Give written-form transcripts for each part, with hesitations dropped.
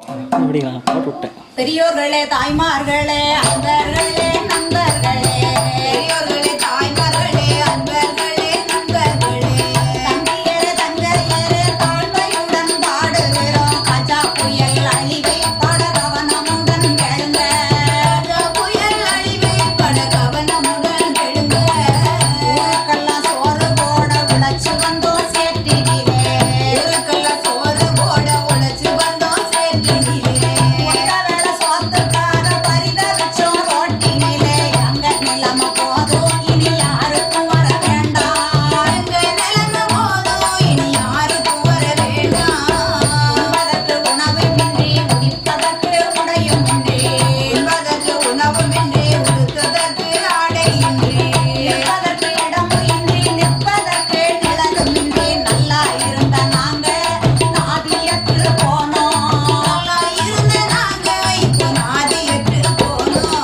அப்படிங்களா? போட்டு விட்டேன். பெரியோர்களே, தாய்மார்களே, அன்பர்களே, நண்பர்களே, பெரியோர்களே, தாய்மார்களே, அன்பர்களே, நண்பர்களே, தம்பியரே, தங்கையரே, தாழ்மையுடன் பாடுகிறோம். கஜா புயல் அழிவை பட கவனமுடன் கேளுங்க. கஜா புயல் அழிவை பட கவனமுடன் கேளுங்க. ஊருக்கெல்லாம் சோறு போட உழைச்சு வந்தோம் சேற்றினிலே. ஊருக்கெல்லாம் சோறு போட உழைச்சு வந்தோம் சேற்றினிலே. சோத்துக்காக பரிதவிச்சோம் ரோட்டினிலே. எங்க நிலைமை போதும் இனி யாருக்கும் வர வேண்டாம். எங்க நிலைமை போதும் இனி யாருக்கும் வர வேண்டாம். உண்பதற்கு உணவுமின்றி உடுப்பதற்கு உடையுமின்றி. உண்பதற்கு உணவுமின்றி உடுப்பதற்கு ஆடையின்றி. நிற்பதற்கு இடமும் இன்றி நிற்பதற்கு நிழலுமின்றி. நல்லா இருந்த நாங்க நாதியற்று போனோம். நல்லா இருந்த நாங்க இப்போ நாதியற்று போனோம்.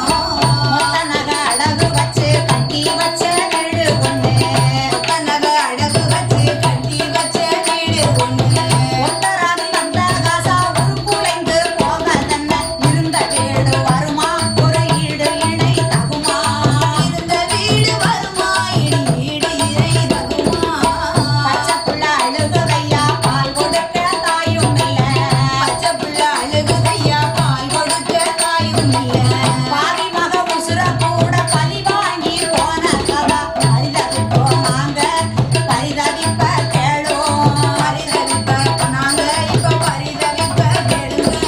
மொத்த நகை அழகு வச்சு கட்டி வச்ச வீடு ஒண்ணு. மொத்த நகை அழகு வச்சு கட்டி வச்ச வீடு ஒண்ணு. ஒத்தராது வந்த காசா உருக்குலைந்து போகதென்ன. இருந்த வீடு வருமா ஒரு ஈடு இணை தகுமா. இருந்த வீடு வருமா இனி ஈடு இணை தகுமா. பச்சை புள்ள அழுகுதையா பால் கொடுக்க தாயும் இல்ல. பச்சை புள்ள அழுகுதையா பால் கொடுக்க தாயும் இல்ல. பாரி மக உசுர கூட பலி வாங்கி போன கதா. பரிதவிப்போம் நாங்க பரிதவிப்ப கேளும். பரிதவிப்ப நாங்க இப்ப பரிதவிப்ப கேளுங்க.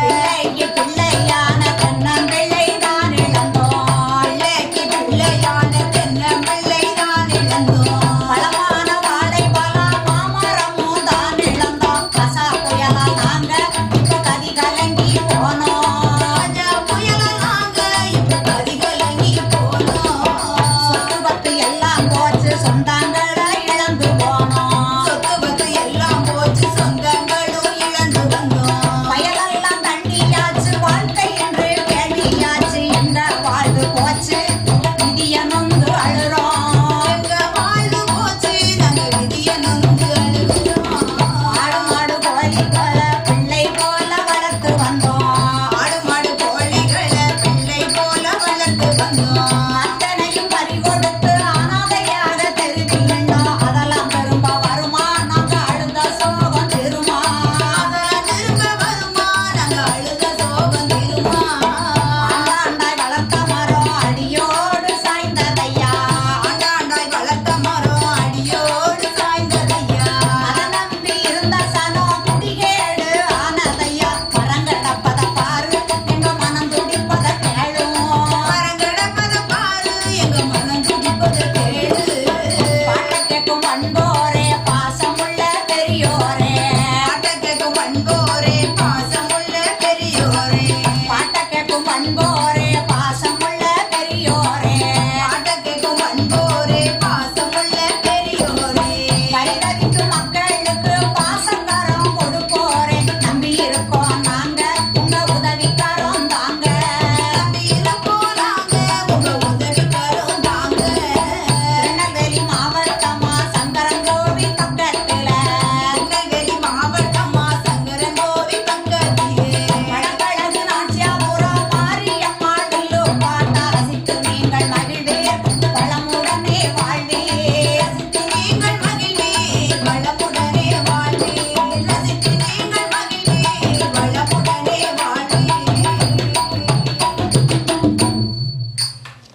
பிள்ளைக்கு பிள்ளையான தென்னம்பிள்ளை தான் இழந்தோம். பிள்ளைக்கு பிள்ளையான தென்னம்பிள்ளை தான் இழந்தோம். பலமான வாழை பழம் மாமரமும் தான் இழந்தோம். கசா புயலால் நாங்க இப்ப கதி கலங்கி போனோம். கஜா புயலால் நாங்க இப்ப கதி கலங்கி போனோம். சொத்து பத்து எல்லாம் போச்சு சொந்தங்களை இழந்து போனோம். சொத்து பத்து எல்லாம் போச்சு சொந்தங்களும் இழந்து வந்தோம். வயலெல்லாம் தண்ணியாச்சு வாழ்க்கை என்று கேள்வியாச்சு. எங்க வாழ்வு போச்சு விதிய நொந்து அழுறோம். எங்க வாழ்வு போச்சு நாங்க விதிய நொந்து அழுகிறோம். ஆடு மாடு கோழி போல பிள்ளை போல வளர்த்து வந்தோம்.